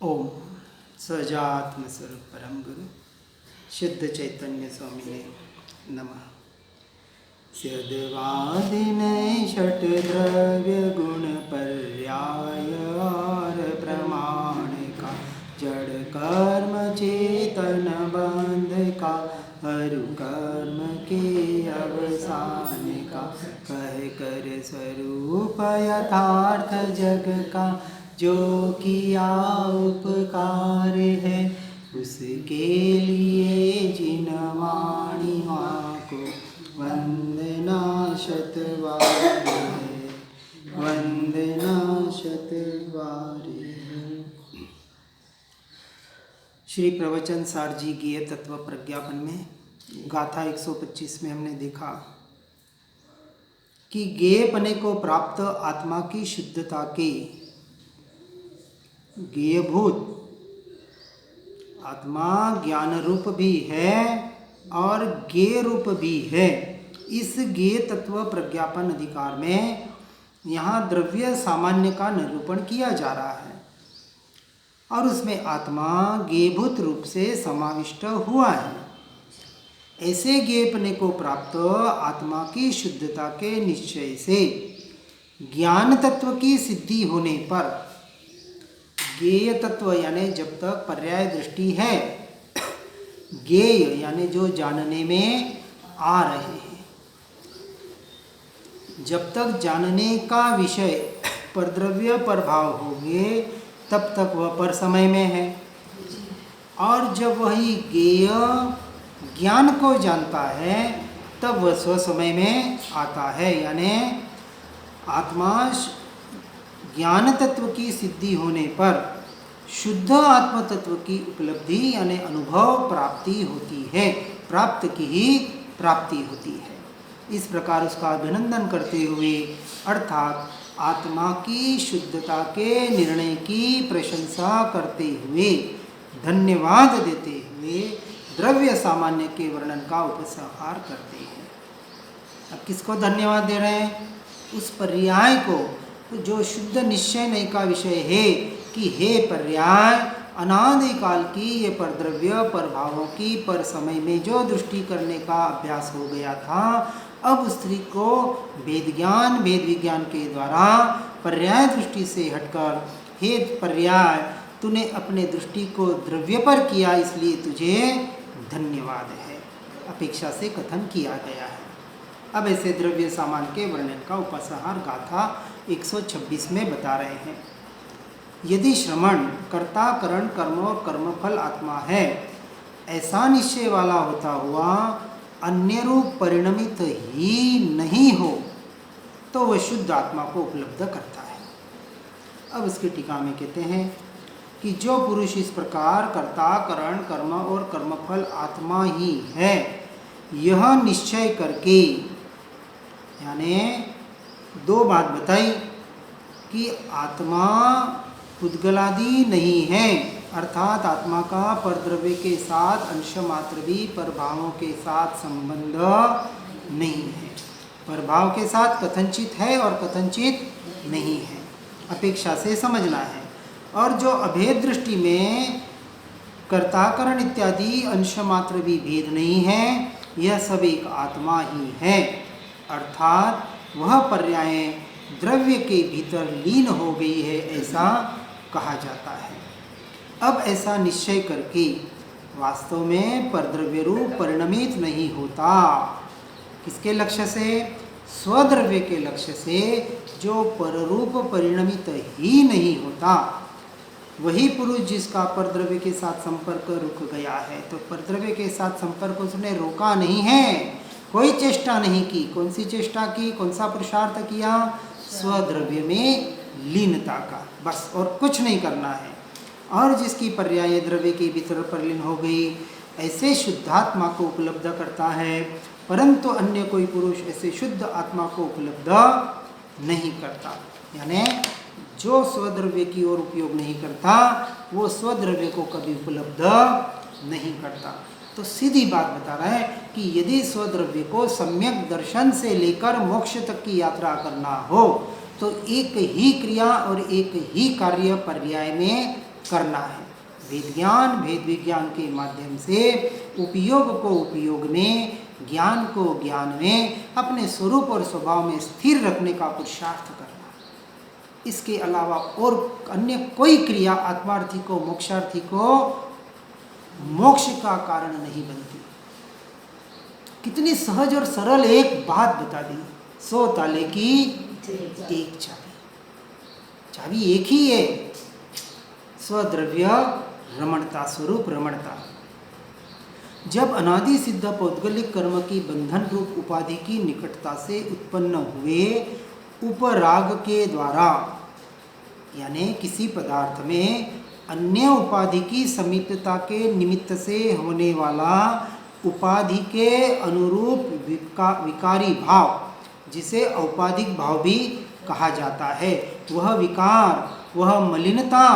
ओम सजात्म स्वरूप परम गुरु शुद्ध चैतन्य स्वामी नमः। सिद्धवादिन षट द्रव्य गुण पर्याय और प्रमाण का जड़ कर्म चेतन बंध का हरु कर्म के अवसान का कह कर स्वरूप यथार्थ जग का जो किया उपकार है उसके लिए जिन वाणी को वंदना शतवार है, वंदना शतवार है। श्री प्रवचन सार जी गेय तत्व प्रज्ञापन में गाथा 125 में हमने देखा कि गेयपने को प्राप्त आत्मा की शुद्धता के गेयभूत आत्मा ज्ञान रूप भी है और गेय रूप भी है। इस गेय तत्व प्रज्ञापन अधिकार में यहाँ द्रव्य सामान्य का निरूपण किया जा रहा है और उसमें आत्मा गेयभूत रूप से समाविष्ट हुआ है। ऐसे गेयपने को प्राप्त आत्मा की शुद्धता के निश्चय से ज्ञान तत्व की सिद्धि होने पर गेय तत्व यानी जब तक पर्याय दृष्टि है, गेय यानी जो जानने में आ रहे हैं, जब तक जानने का विषय पर द्रव्य पर भाव होंगे तब तक वह पर समय में है और जब वही गेय ज्ञान को जानता है तब वह स्व समय में आता है। यानी आत्मा ज्ञान तत्व की सिद्धि होने पर शुद्ध आत्म तत्व की उपलब्धि यानी अनुभव प्राप्ति होती है, प्राप्त की ही प्राप्ति होती है। इस प्रकार उसका अभिनंदन करते हुए अर्थात आत्मा की शुद्धता के निर्णय की प्रशंसा करते हुए धन्यवाद देते हुए द्रव्य सामान्य के वर्णन का उपसंहार करते हैं। अब किसको धन्यवाद दे रहे हैं? उस पर्याय को जो शुद्ध निश्चय नहीं का विषय है कि हे पर्याय अनादिकाल की ये पर द्रव्य पर भावों की पर समय में जो दृष्टि करने का अभ्यास हो गया था, अब स्त्री को वेद ज्ञान वेद विज्ञान के द्वारा पर्याय दृष्टि से हटकर हे पर्याय तूने अपने दृष्टि को द्रव्य पर किया इसलिए तुझे धन्यवाद है अपेक्षा से कथन किया गया है। अब ऐसे द्रव्य सामान के वर्णन का उपसंहार गाथा 126 में बता रहे हैं। यदि श्रवण कर्ता करण कर्म और कर्मफल आत्मा है ऐसा निश्चय वाला होता हुआ अन्य रूप परिणमित ही नहीं हो तो वह शुद्ध आत्मा को उपलब्ध करता है। अब इसकी टीका में कहते हैं कि जो पुरुष इस प्रकार कर्ता करण कर्म और कर्मफल आत्मा ही है यह निश्चय करके, यानी दो बात बताई कि आत्मा पुद्गलादि नहीं है अर्थात आत्मा का परद्रव्य के साथ अंश मात्र भी परभावों के साथ संबंध नहीं है, परभाव के साथ कथनचित है और कथनचित नहीं है, अपेक्षा से समझना है। और जो अभेद दृष्टि में कर्ताकरण इत्यादि अंश मात्र भी भेद नहीं है, यह सब एक आत्मा ही है अर्थात वह पर्याय द्रव्य के भीतर लीन हो गई है ऐसा कहा जाता है। अब ऐसा निश्चय करके वास्तव में परद्रव्य रूप परिणमित नहीं होता। किसके लक्ष्य से? स्वद्रव्य के लक्ष्य से जो पररूप परिणमित ही नहीं होता वही पुरुष जिसका परद्रव्य के साथ संपर्क रुक गया है। तो परद्रव्य के साथ संपर्क उसने रोका नहीं है, कोई चेष्टा नहीं की। कौन सी चेष्टा की? कौन सा पुरुषार्थ किया? स्वद्रव्य में लीनता का, बस और कुछ नहीं करना है। और जिसकी पर्याय द्रव्य के भीतर परलीन हो गई ऐसे शुद्धात्मा को उपलब्ध करता है, परंतु अन्य कोई पुरुष ऐसे शुद्ध आत्मा को उपलब्ध नहीं करता। यानी जो स्वद्रव्य की ओर उपयोग नहीं करता वो स्वद्रव्य को कभी उपलब्ध नहीं करता। तो सीधी बात बता रहा है कि यदि स्वद्रव्य को सम्यक दर्शन से लेकर मोक्ष तक की यात्रा करना हो तो एक ही क्रिया और एक ही कार्य पर्याय में करना है। वेद ज्ञान भेद विज्ञान के माध्यम से उपयोग को उपयोग में, ज्ञान को ज्ञान में, अपने स्वरूप और स्वभाव में स्थिर रखने का पुरुषार्थ करना। इसके अलावा और अन्य कोई क्रिया आत्मार्थी को, मोक्षार्थी को मोक्ष का कारण नहीं बनती। कितनी सहज और सरल एक बात बता दी। 100 ताले की एक चाबी, चाबी एक ही है, स्वद्रव्य रमणता, स्वरूप रमणता। जब अनादि सिद्ध पौद्गलिक कर्म की बंधन रूप उपाधि की निकटता से उत्पन्न हुए उपराग के द्वारा, यानी किसी पदार्थ में अन्य उपाधि की समीपता के निमित्त से होने वाला उपाधि के अनुरूप विकारी भाव, जिसे औपाधिक भाव भी कहा जाता है, वह विकार, वह मलिनता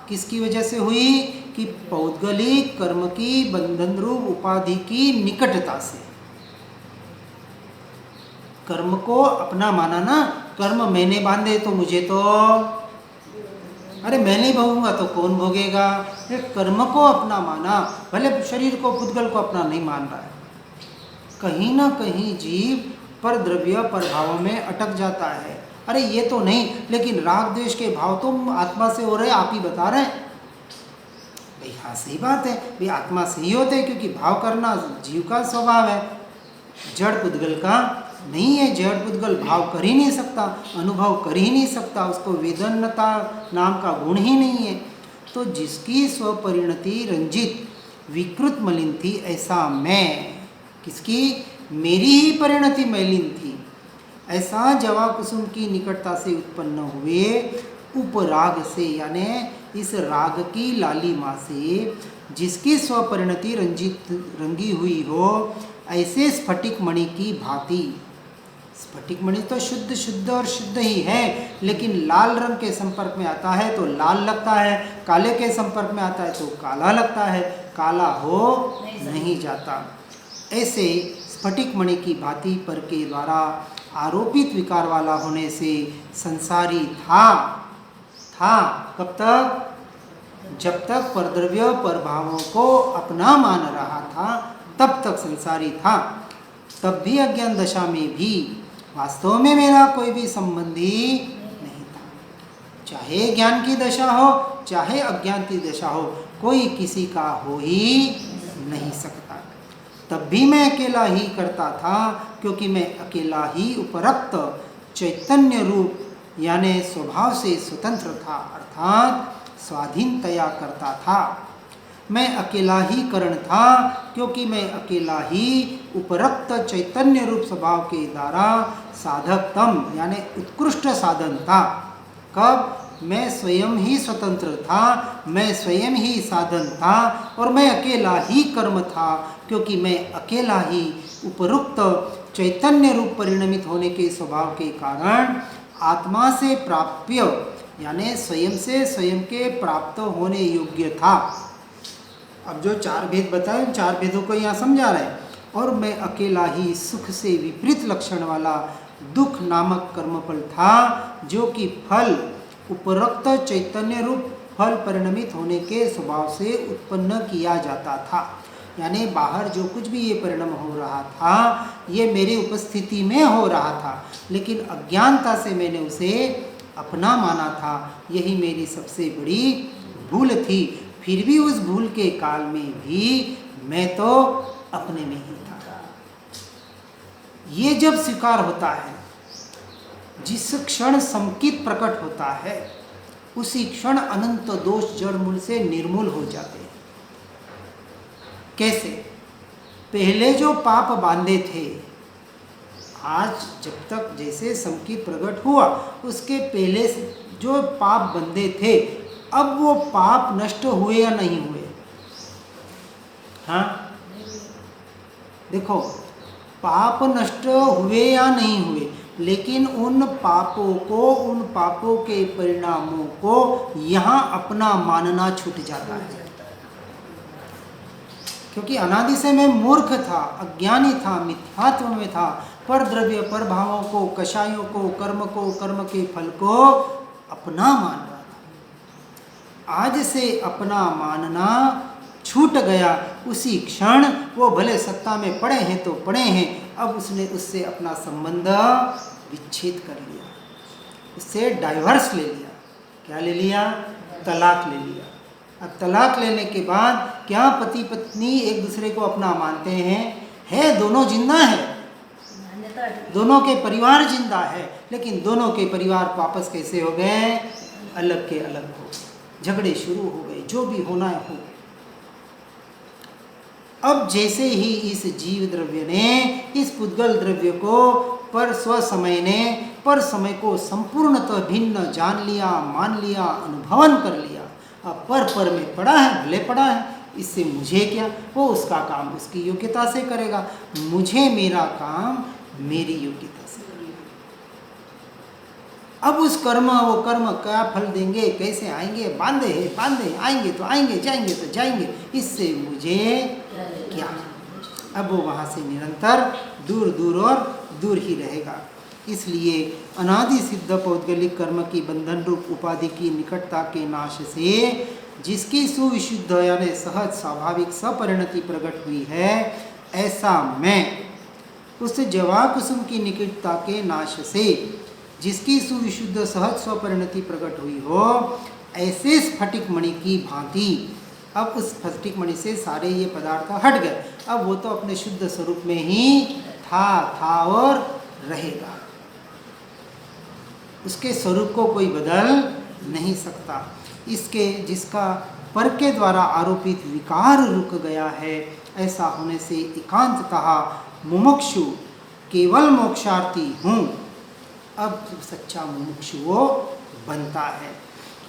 किसकी वजह से हुई कि पौद्गलिक कर्म की बंधन रूप उपाधि की निकटता से। कर्म को अपना माना ना, कर्म मैंने बांधे तो मुझे तो, अरे मैं नहीं भोगूंगा तो कौन भोगेगा। कर्म को अपना माना, भले शरीर को, पुद्गल को अपना नहीं मान रहा है। कहीं ना कहीं जीव पर द्रव्य प्रभाव में अटक जाता है। अरे ये तो नहीं, लेकिन राग द्वेष के भाव तो आत्मा से हो रहे, आप ही बता रहे हैं। भाई हाँ सही बात है, भाई आत्मा से ही होते हैं, क्योंकि भाव करना जीव का स्वभाव है, जड़ पुद्गल का नहीं है। जड़ पुद्गल भाव कर ही नहीं सकता, अनुभव कर ही नहीं सकता, उसको वेदनता नाम का गुण ही नहीं है। तो जिसकी स्वपरिणति रंजित विकृत मलिन थी, ऐसा मैं, किसकी, मेरी ही परिणति मलिन थी, ऐसा जवा कुसुम की निकटता से उत्पन्न हुए उपराग से, यानी इस राग की लालिमा से, जिसकी स्वपरिणति रंजित रंगी हुई हो, ऐसे स्फटिक मणि की भांति। स्फटिक मणि तो शुद्ध शुद्ध और शुद्ध ही है, लेकिन लाल रंग के संपर्क में आता है तो लाल लगता है, काले के संपर्क में आता है तो काला लगता है, काला हो नहीं जाता। ऐसे स्फटिक मणि की भांति पर के द्वारा आरोपित विकार वाला होने से संसारी था कब तक, जब तक परद्रव्य परभावों को अपना मान रहा था तब तक संसारी था। तब भी अज्ञान दशा में भी वास्तव में मेरा कोई भी संबंधी नहीं था। चाहे ज्ञान की दशा हो चाहे अज्ञान की दशा हो, कोई किसी का हो ही नहीं सकता। तब भी मैं अकेला ही करता था, क्योंकि मैं अकेला ही उपरक्त चैतन्य रूप यानी स्वभाव से स्वतंत्र था, अर्थात स्वाधीनतया करता था। मैं अकेला ही करण था, क्योंकि मैं अकेला ही उपरक्त चैतन्य रूप स्वभाव के द्वारा साधकतम यानी उत्कृष्ट साधन था। कब? मैं स्वयं ही स्वतंत्र था, मैं स्वयं ही साधन था, और मैं अकेला ही कर्म था, क्योंकि मैं अकेला ही उपरुक्त चैतन्य रूप परिणमित होने के स्वभाव के कारण आत्मा से प्राप्य यानी स्वयं से स्वयं के प्राप्त होने योग्य था। अब जो 4 भेद बताए, 4 भेदों को यहाँ समझा रहे हैं। और मैं अकेला ही सुख से विपरीत लक्षण वाला दुख नामक कर्मफल था, जो कि फल उपरोक्त चैतन्य रूप फल परिणमित होने के स्वभाव से उत्पन्न किया जाता था। यानी बाहर जो कुछ भी ये परिणाम हो रहा था, ये मेरे उपस्थिति में हो रहा था, लेकिन अज्ञानता से मैंने उसे अपना माना था। यही मेरी सबसे बड़ी भूल थी। फिर भी उस भूल के काल में भी मैं तो अपने में ही था। ये जब स्वीकार होता है, जिस क्षण संकित प्रकट होता है, उसी क्षण अनंत दोष जड़ मूल से निर्मूल हो जाते हैं। कैसे? पहले जो पाप बांधे थे, आज जब तक जैसे संकित प्रकट हुआ, उसके पहले जो पाप बंधे थे, अब वो पाप नष्ट हुए या नहीं हुए? हाँ, देखो, पाप नष्ट हुए या नहीं हुए, लेकिन उन पापों को, उन पापों के परिणामों को यहाँ अपना मानना छूट जाता है। क्योंकि अनादि से मैं मूर्ख था, अज्ञानी था, मिथ्यात्व में था, पर द्रव्य पर भावों को, कषायों को, कर्म के फल को अपना मान रहा था। आज से अपना मानना छूट गया। उसी क्षण वो भले सत्ता में पड़े हैं तो पड़े हैं, अब उसने उससे अपना संबंध विच्छेद कर लिया, उससे डाइवर्स ले लिया। क्या ले लिया? तलाक ले लिया। अब तलाक लेने के बाद क्या पति पत्नी एक दूसरे को अपना मानते हैं? है, दोनों जिंदा है, दोनों के परिवार जिंदा है, लेकिन दोनों के परिवार वापस कैसे हो गए? अलग के अलग हो गए, झगड़े शुरू हो गए, जो भी होना है हो। अब जैसे ही इस जीव द्रव्य ने इस पुद्गल द्रव्य को पर स्वसमय ने पर समय को संपूर्णतः भिन्न जान लिया, मान लिया, अनुभवन कर लिया। अब पर में पड़ा है, भले पड़ा है, इससे मुझे क्या? वो उसका काम उसकी योग्यता से करेगा, मुझे मेरा काम मेरी योग्यता से करेगा। अब उस कर्म, वो कर्म क्या फल देंगे, कैसे आएंगे, बांधे आएंगे तो आएंगे, जाएंगे तो जाएंगे, इससे मुझे क्या? अब वो वहाँ से निरंतर दूर दूर और दूर ही रहेगा। इसलिए अनादि सिद्ध पौद्गलिक कर्म की बंधन रूप उपाधि की निकटता के नाश से जिसकी सुविशुद्ध यानी सहज स्वाभाविक सपरिणति प्रकट हुई है, ऐसा मैं उस जवा कुसुम की निकटता के नाश से जिसकी सुविशुद्ध सहज स्वपरिणति प्रकट हुई हो, ऐसे स्फटिक मणि की भांति अब उस स्फटिक मणि से सारे ये पदार्थ हट गए। अब वो तो अपने शुद्ध स्वरूप में ही था और रहेगा, उसके स्वरूप को कोई बदल नहीं सकता। इसके जिसका पर के द्वारा आरोपित विकार रुक गया है, ऐसा होने से एकांततः मुमुक्षु केवल मोक्षार्थी हूँ। अब सच्चा मुमुक्षु वो बनता है।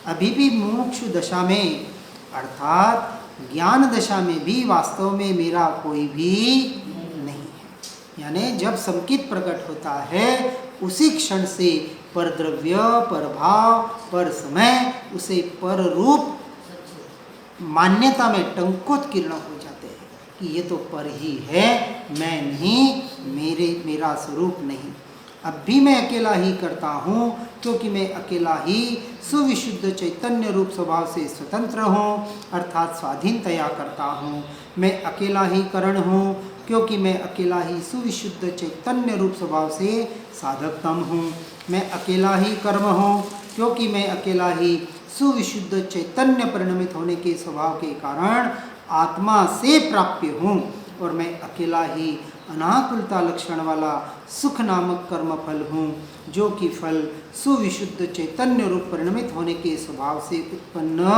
अभी भी मुमुक्षु दशा में अर्थात ज्ञान दशा में भी वास्तव में मेरा कोई भी नहीं है। यानी जब संकित प्रकट होता है उसी क्षण से पर द्रव्य, पर भाव, पर समय, उसे पर रूप मान्यता में टंकोत्कीर्ण हो जाते हैं कि ये तो पर ही है, मैं नहीं, मेरा स्वरूप नहीं। अब भी मैं अकेला ही करता हूँ क्योंकि मैं अकेला ही सुविशुद्ध चैतन्य रूप स्वभाव से स्वतंत्र हूँ, अर्थात स्वाधीनतया करता हूँ। मैं अकेला ही करण हूँ क्योंकि मैं अकेला ही सुविशुद्ध चैतन्य रूप स्वभाव से साधकतम हूँ। मैं अकेला ही कर्म हूँ क्योंकि मैं अकेला ही सुविशुद्ध चैतन्य परिणमित होने के स्वभाव के कारण आत्मा से प्राप्य हूँ। और मैं अकेला ही अनाकुलता लक्षण वाला सुख नामक कर्म फल हूँ, जो कि फल सुविशुद्ध चैतन्य रूप परिणमित होने के स्वभाव से उत्पन्न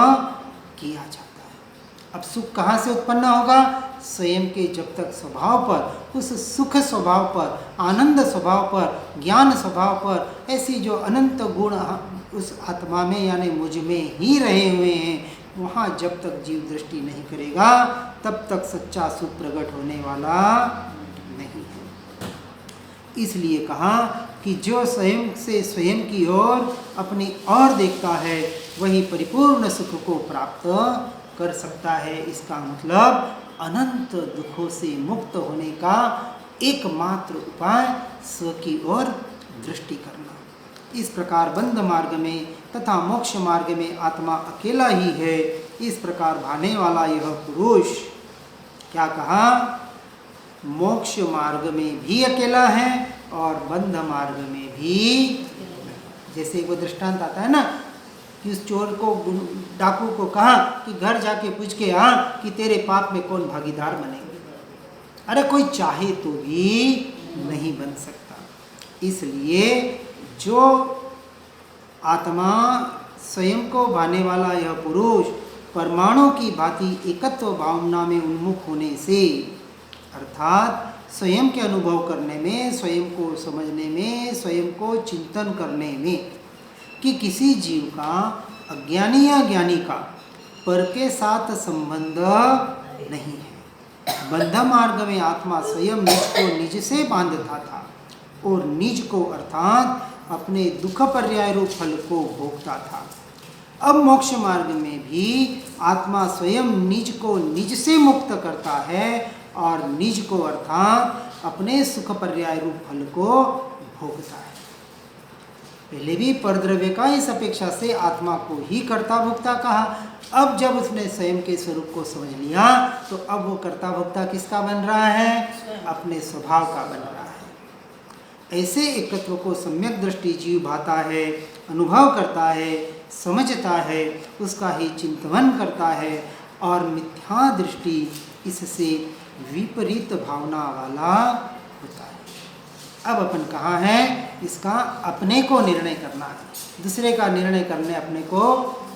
किया जाता है। अब सुख कहाँ से उत्पन्न होगा? स्वयं के जब तक स्वभाव पर, उस सुख स्वभाव पर, आनंद स्वभाव पर, ज्ञान स्वभाव पर, ऐसी जो अनंत गुण उस आत्मा में यानी मुझ में ही रहे हुए हैं, वहाँ जब तक जीव दृष्टि नहीं करेगा तब तक सच्चा सुख प्रकट होने वाला नहीं है। इसलिए कहा कि जो स्वयं से स्वयं की ओर अपनी ओर देखता है वही परिपूर्ण सुख को प्राप्त कर सकता है। इसका मतलब अनंत दुखों से मुक्त होने का एकमात्र उपाय स्व की ओर दृष्टि करना। इस प्रकार बंध मार्ग में तथा मोक्ष मार्ग में आत्मा अकेला ही है। इस प्रकार भाने वाला यह पुरुष, क्या कहा? मोक्ष मार्ग में भी अकेला है और बंध मार्ग में भी। जैसे एक दृष्टांत आता है ना कि उस चोर को, डाकू को कहा कि घर जाके पूछ के आ कि तेरे पाप में कौन भागीदार बनेंगे। अरे कोई चाहे तो भी नहीं बन सकता। इसलिए जो आत्मा स्वयं को भाने वाला यह पुरुष परमाणु की भांति एकत्व भावना में उन्मुख होने से, अर्थात स्वयं के अनुभव करने में, स्वयं को समझने में, स्वयं को चिंतन करने में कि किसी जीव का अज्ञानी या ज्ञानी का पर के साथ संबंध नहीं है। बंध मार्ग में आत्मा स्वयं निज को निज से बांधता था और निज को अर्थात अपने दुख पर्याय रूप फल को भोगता था। अब मोक्ष मार्ग में भी आत्मा स्वयं निज को निज से मुक्त करता है और निज को अर्थात अपने सुख पर्याय रूप फल को भोगता है। पहले भी परद्रव्य का इस अपेक्षा से आत्मा को ही कर्ता भोक्ता कहा। अब जब उसने स्वयं के स्वरूप को समझ लिया तो अब वो कर्ता भोक्ता किसका बन रहा है? अपने स्वभाव का बन रहा है। ऐसे एकत्व को सम्यक दृष्टि जीव भाता है, अनुभव करता है, समझता है, उसका ही चिंतन करता है और मिथ्या दृष्टि इससे विपरीत भावना वाला होता है। अब अपन कहाँ है? इसका अपने को निर्णय करना है, दूसरे का निर्णय करने अपने को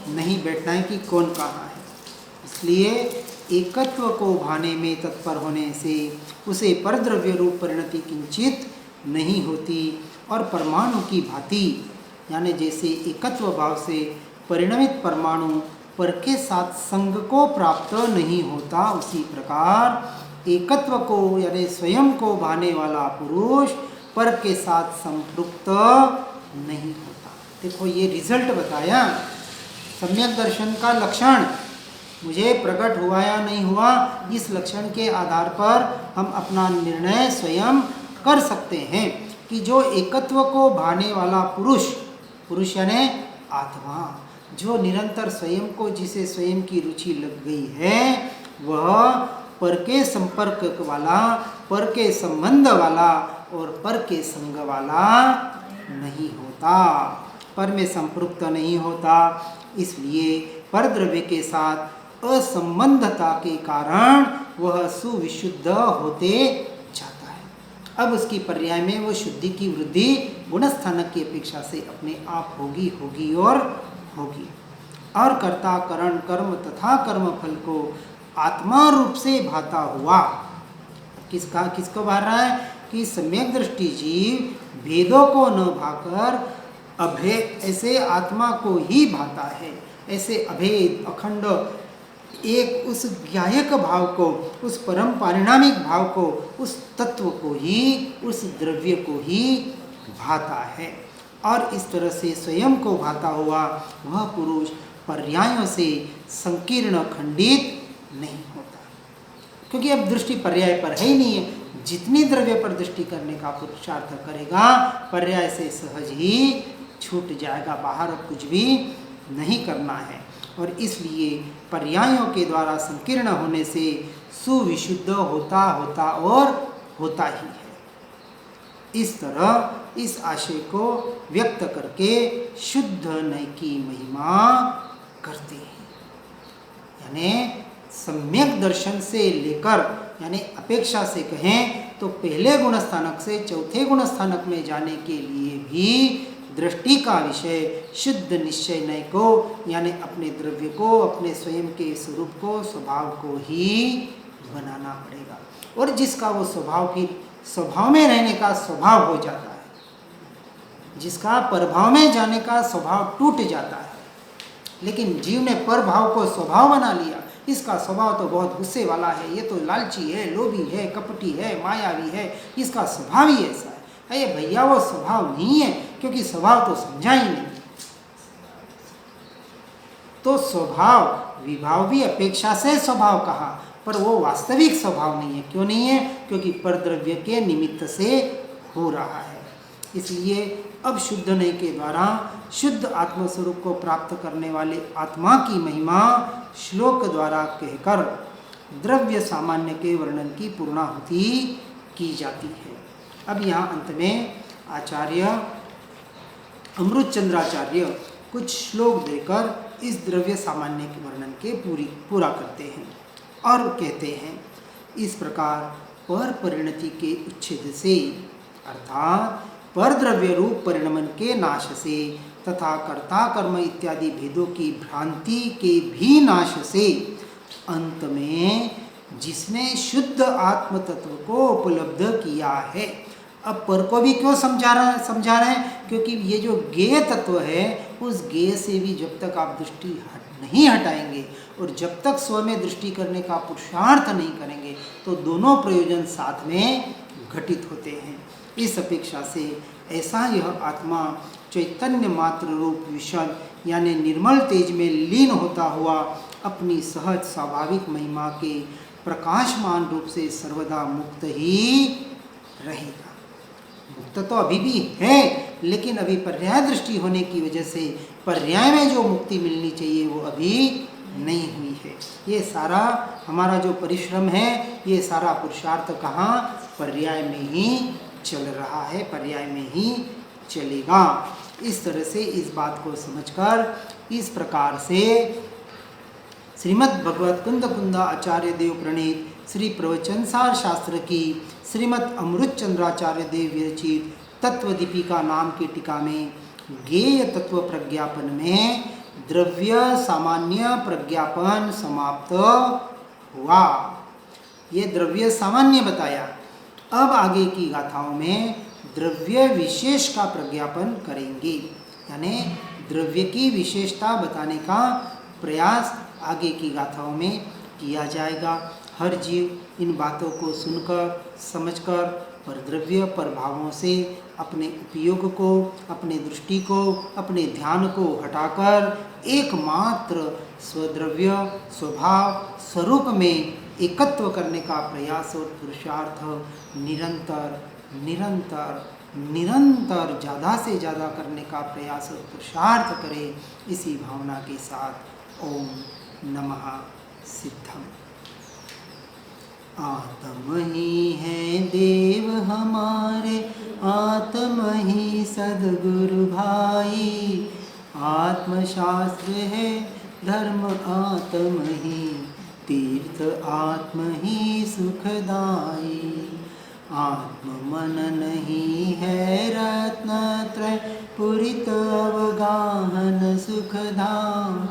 नहीं बैठना है कि कौन कहाँ है। इसलिए एकत्व को भाने में तत्पर होने से उसे परद्रव्य रूप परिणति किंचित नहीं होती और परमाणु की भांति, यानी जैसे एकत्व भाव से परिणमित परमाणु पर के साथ संग को प्राप्त नहीं होता, उसी प्रकार एकत्व को यानी स्वयं को भाने वाला पुरुष पर के साथ संपृक्त नहीं होता। देखो ये रिजल्ट बताया, सम्यक दर्शन का लक्षण मुझे प्रकट हुआ या नहीं हुआ, इस लक्षण के आधार पर हम अपना निर्णय स्वयं कर सकते हैं कि जो एकत्व को भाने वाला पुरुष यानी आत्मा, जो निरंतर स्वयं को, जिसे स्वयं की रुचि लग गई है, वह पर के संपर्क वाला, पर के संबंध वाला और पर के संग वाला नहीं होता, पर में संपृक्त नहीं होता। इसलिए परद्रव्य के साथ असंबंधता के कारण वह सुविशुद्ध होते जाता है। अब उसकी पर्याय में वो शुद्धि की वृद्धि गुणस्थानक की अपेक्षा से अपने आप होगी और कर्ता करण कर्म तथा कर्म फल को आत्मा रूप से भाता हुआ। किसको भा रहा है? कि सम्यक दृष्टि जीव भेदों को न भाकर अभेद ऐसे आत्मा को ही भाता है, ऐसे अभेद अखंड एक उस ज्ञायक भाव को, उस परम पारिणामिक भाव को, उस तत्व को ही, उस द्रव्य को ही भाता है। और इस तरह से स्वयं को भाता हुआ वह पुरुष पर्यायों से संकीर्ण खंडित नहीं होता, क्योंकि अब दृष्टि पर्याय पर है ही नहीं है। जितनी द्रव्य पर दृष्टि करने का पुरुषार्थ करेगा पर्याय से सहज ही छूट जाएगा, बाहर अब कुछ भी नहीं करना है। और इसलिए पर्यायों के द्वारा संकीर्ण होने से सुविशुद्ध होता ही है। इस तरह इस आशय को व्यक्त करके शुद्ध नय की महिमा करते हैं। यानी सम्यक दर्शन से लेकर, यानी अपेक्षा से कहें तो पहले गुणस्थानक से चौथे गुणस्थानक में जाने के लिए भी दृष्टि का विषय शुद्ध निश्चय नय को, यानी अपने द्रव्य को, अपने स्वयं के स्वरूप को, स्वभाव को ही बनाना पड़ेगा। और जिसका वो स्वभाव फिर स्वभाव में रहने का स्वभाव हो जाता है, जिसका परभाव में जाने का स्वभाव टूट जाता है, लेकिन जीव ने परभाव को स्वभाव बना लिया। इसका स्वभाव तो बहुत गुस्से वाला है, ये तो लालची है, लोभी है, कपटी है, मायावी है, इसका स्वभाव ही ऐसा है। अरे भैया वो स्वभाव नहीं है, क्योंकि स्वभाव तो समझा ही नहीं। तो स्वभाव विभाव भी अपेक्षा से स्वभाव कहा, पर वो वास्तविक स्वभाव नहीं है। क्यों नहीं है? क्योंकि परद्रव्य के निमित्त से हो रहा है। इसलिए अब शुद्ध नय के द्वारा शुद्ध आत्मस्वरूप को प्राप्त करने वाले आत्मा की महिमा श्लोक द्वारा कहकर द्रव्य सामान्य के वर्णन की पूर्णाहुति की जाती है। अब यहाँ अंत में आचार्य अमृत चंद्राचार्य कुछ श्लोक देकर इस द्रव्य सामान्य के वर्णन के पूरा करते हैं और कहते हैं, इस प्रकार पर परिणति के उच्छेद से, अर्थात पर द्रव्य रूप परिणमन के नाश से तथा कर्ता कर्म इत्यादि भेदों की भ्रांति के भी नाश से अंत में जिसने शुद्ध आत्म तत्व को उपलब्ध किया है। अब पर को भी क्यों समझा रहे हैं? क्योंकि ये जो गेय तत्व है, उस गेय से भी जब तक आप दृष्टि नहीं हटाएंगे और जब तक स्व में दृष्टि करने का पुरुषार्थ नहीं करेंगे, तो दोनों प्रयोजन साथ में घटित होते हैं। इस अपेक्षा से ऐसा यह आत्मा चैतन्य मात्र रूप विशद यानी निर्मल तेज में लीन होता हुआ अपनी सहज स्वाभाविक महिमा के प्रकाशमान रूप से सर्वदा मुक्त ही रहेगा। मुक्त तो अभी भी है, लेकिन अभी पर्याय दृष्टि होने की वजह से पर्याय में जो मुक्ति मिलनी चाहिए वो अभी नहीं हुई है। ये सारा हमारा जो परिश्रम है, ये सारा पुरुषार्थ कहाँ, पर्याय में ही चल रहा है, पर्याय में ही चलेगा। इस तरह से इस बात को समझकर इस प्रकार से श्रीमद् भगवत कुंद कुंदा आचार्य देव प्रणीत श्री प्रवचनसार शास्त्र की श्रीमद् अमृत चंद्राचार्य देव विरचित तत्व दीपिका नाम की टीका में ज्ञेय तत्व प्रज्ञापन में द्रव्य सामान्य प्रज्ञापन समाप्त हुआ। ये द्रव्य सामान्य बताया। अब आगे की गाथाओं में द्रव्य विशेष का प्रज्ञापन करेंगे, यानी द्रव्य की विशेषता बताने का प्रयास आगे की गाथाओं में किया जाएगा। हर जीव इन बातों को सुनकर समझकर और द्रव्य प्रभावों से अपने उपयोग को, अपने दृष्टि को, अपने ध्यान को हटाकर एकमात्र स्वद्रव्य स्वभाव स्वरूप में एकत्व करने का प्रयास और पुरुषार्थ निरंतर निरंतर निरंतर ज़्यादा से ज़्यादा करने का प्रयास और पुरुषार्थ करें। इसी भावना के साथ ओम नमः सिद्धम। आत्म ही है देव हमारे, आत्म ही सद्गुरु भाई, आत्मशास्त्र है धर्म आत्म ही, तीर्थ आत्म ही सुखदाई, आत्म मन नहीं है रत्नत्रय पुरित अवगाहन सुखधाम,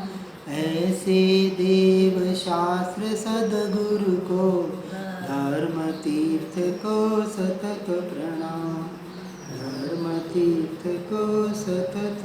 ऐसे देव शास्त्र सद्गुरु को धर्म तीर्थ को सतत प्रणाम, धर्म तीर्थ को सतत